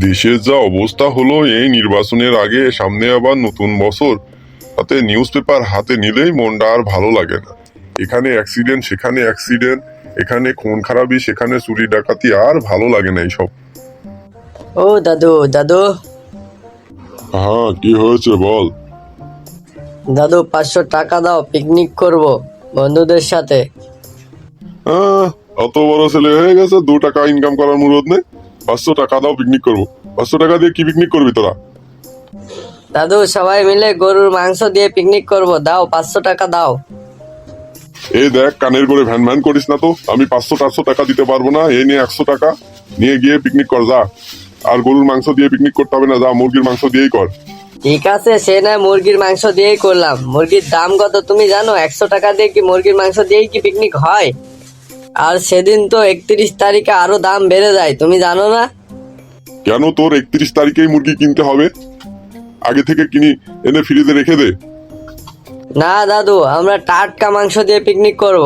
দেশের যা অবস্থা হলো এই নির্বাচনের আগে, সামনে আবার নতুন বছর, তাতে নিউজ পেপার হাতে নিলেই মনটা আর ভালো লাগে না। এখানে অ্যাক্সিডেন্ট, সেখানে অ্যাক্সিডেন্ট, এখানে খুন খারাপি, সেখানে চুরি ডাকাতি, আর ভালো লাগে না এইসব। ও দাদু দাদু হ্যাঁ, কি হয়েছে বল। দাদু 500 টাকা দাও, পিকনিক করব বন্ধুদের সাথে। হ্যাঁ, অত বড় ছেলে হয়ে গেছে, 2 টাকা ইনকাম করার মুরত নেই। 500 টাকা দাও, পিকনিক করবো। 500 টাকা দিয়ে কি পিকনিক করবি তোরা? দাদু সবাই মিলে গরুর মাংস দিয়ে পিকনিক করব, দাও 500 টাকা দাও। এই দেখ, কানের করে ভ্যান ভ্যান করিস না তো। আমি 500-400 টাকা দিতে পারবো না। এই নিয়ে 100 টাকা নিয়ে গিয়ে পিকনিক কর যা। আর গরুর মাংস দিয়ে পিকনিক করতে হবে না, যা মুরগির মাংস দিয়েই কর। ঠিক আছে, সে নয় মুরগির মাংস দিয়েই করলাম। মুরগির দাম কত তুমি জানো? 100 টাকা দিয়ে কি মুরগির মাংস দিয়েই কি পিকনিক হয়? আর সেদিন তো 31 তারিখে আরো দাম বেড়ে যায়, তুমি জানো না? কেন তোর 31 তারিখেই মুরগি কিনতে হবে? আগে থেকে কিনি এনে ফ্রিজে রেখে দে। না দাদু, আমরা টাটকা মাংস দিয়ে পিকনিক করব।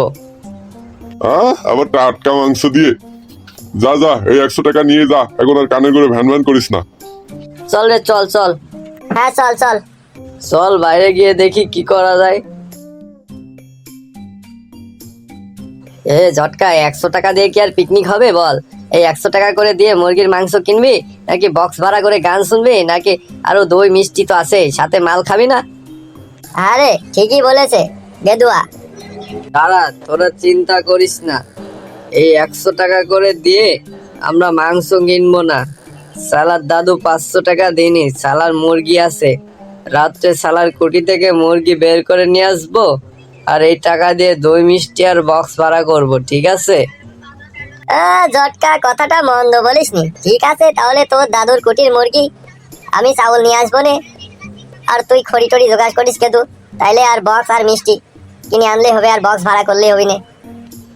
আবার টাটকা মাংস দিয়ে? যা যা, এই 100 টাকা নিয়ে যা। এখন আর কানের করে ভ্যান ভ্যান করিস না। চল রে, চল চল। হ্যাঁ চল চল। চল বাইরে গিয়ে দেখি কি করা যায়। এ ঝটকা, 100 টাকা দিয়ে কি আর পিকনিক হবে বল? এই 100 টাকা করে দিয়ে মুরগির মাংস কিনবি, নাকি বক্স ভাড়া করে গান শুনবি, নাকি আরো দই মিষ্টি তো আছে, সাথে মাল খাবি না? আরে ঠিকই বলেছে গেদুয়া। দাঁড়া, তোরা চিন্তা করিস না। এই 100 টাকা করে দিয়ে আমরা মাংস কিনবো না। সালার দাদু 500 টাকা দিনি, সালার মুরগি আছে। রাত্রে সালার কুটি থেকে মুরগি বের করে নিয়ে আসবো, আর এই টাকা দিয়ে দই মিষ্টি আর বক্স ভাড়া করবো, ঠিক আছে? জটকা, কথাটা মন্দ বলিসনি। ঠিক আছে, তাহলে তোর দাদুর কুটির মুরগি, আমি চাউল নিয়ে আসবো নে। আর তুই খড়ি টড়ি জোগাড় করিস কেদু। তাইলে আর বক্স আর মিষ্টি কিনে আনলে হবে, আর বক্স ভাড়া করলে হবে না।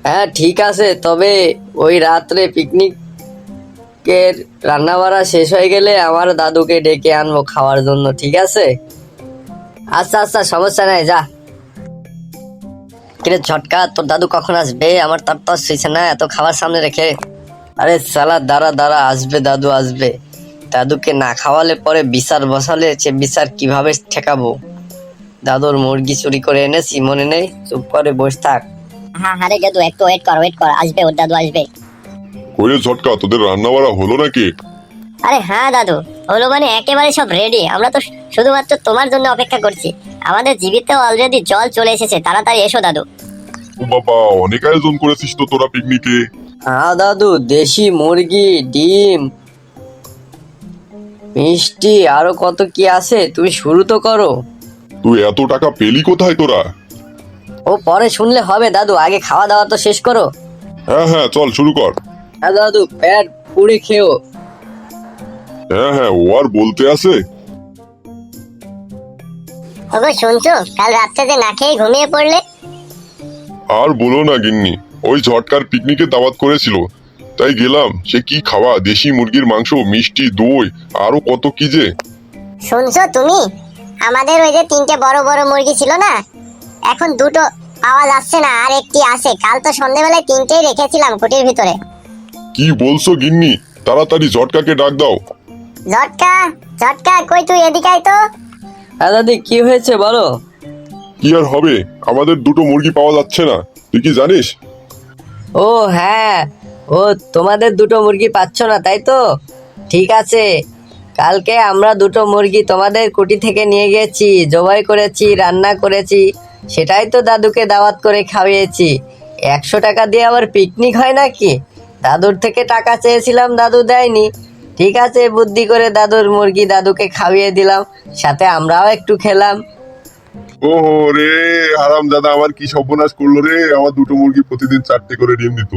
হ্যাঁ ঠিক আছে, তবে ওই রাত্রে পিকনিকের রান্না বাড়া শেষ হয়ে গেলে আমার দাদুকে ডেকে আনবো খাওয়ার জন্য, ঠিক আছে? আচ্ছা আচ্ছা, সমস্যা নাই, যা। কিরে ঝটকা, তোর দাদু কখন আসবে? আমার তার তো শুইছে না এত খাবার সামনে রেখে। আরে সালা, দাঁড়া দাঁড়া, আসবে দাদু আসবে। দাদুকে না খাওয়ালে পরে বিচার বসালে সে বিচার কিভাবে ঠেকাবো? দাদুর মুরগি চুরি করে এনেছি, মনে নেই? চুপ করে বসে থাক। হ্যাঁ হ্যাঁ রে গেদু, একটু ওয়েট কর, আসবে ওর দাদু আসবে। ওরে ঝটকা, তোদের রান্না বাড়া হলো নাকি? আরে হ্যাঁ দাদু, হলো মানে একেবারে সব রেডি। আমরা তো শুধুমাত্র তোমার জন্য অপেক্ষা করছি। আমাদের জীবিতে অলরেডি জল চলে এসেছে, তাড়াতাড়ি এসো দাদু। ও বাবা, অনেক আয়োজন করেছিস তো তোরা পিকনিকে। হ্যাঁ দাদু, দেশি মুরগি, ডিম, মিষ্টি, আরো কত কি আছে, তুমি শুরু তো করো। তুই এত টাকা পেলি কোথায় তোরা? ও পরে শুনলে হবে দাদু, আগে খাওয়া দাওয়া তো শেষ করো। হ্যাঁ হ্যাঁ, চল শুরু কর। হ্যাঁ দাদু, পেট পুড়ে খেও। হ্যাঁ হ্যাঁ, ও আর বলতে আছে। ওগো শুনছো, কাল রাত্রে যে না খেয়ে ঘুমিয়ে পড়লে? আর বলো না গিন্নি, ওই ঝটকার পিকনিকে দাওয়াত করেছিল, তাই গেলাম। সে কি খাওয়া, দেশি মুরগির মাংস, মিষ্টি, দই, আরো কত কি যে। শুনছো তুমি, আমাদের ওই যে 3টে বড় বড় মুরগি ছিল না, এখন 2টো পাওয়া যাচ্ছে না, আর একটি আছে। কাল তো সন্ধ্যেবেলায় 3টেই রেখেছিলাম কুটির ভিতরে। কি বলছো গিন্নি? তাড়াতাড়ি ঝটকাকে ডাক দাও। ঝটকা, ঝটকা কই তুই, এদিকে আয় তো। হ্যাঁ দাদি, কি হয়েছে বলো। কি আর হবে, আমাদের 2টো মুরগি পাওয়া যাচ্ছে না, তুই কি জানিস? ও হ্যাঁ, ও তোমাদের 2টো মুরগি পাচ্ছ না, তাই তো? ঠিক আছে, কালকে আমরা 2টো মুরগি তোমাদের কুটি থেকে নিয়ে গেছি, জবাই করেছি, রান্না করেছি, সেটাই তো দাদুকে দাওয়াত করে খাইয়েছি। 100 টাকা দিয়ে আবার পিকনিক হয় নাকি? দাদুর থেকে টাকা চেয়েছিলাম, দাদু দেয়নি। ঠিক আছে, বুদ্ধি করে দাদুর মুরগি দাদুকে খাইয়ে দিলাম, সাথে আমরাও একটু খেলাম। ও রে হারাম দাদা, আমার কি সর্বনাশ করলো রে। আমার 2টো মুরগি প্রতিদিন 4টে করে ডিম দিত।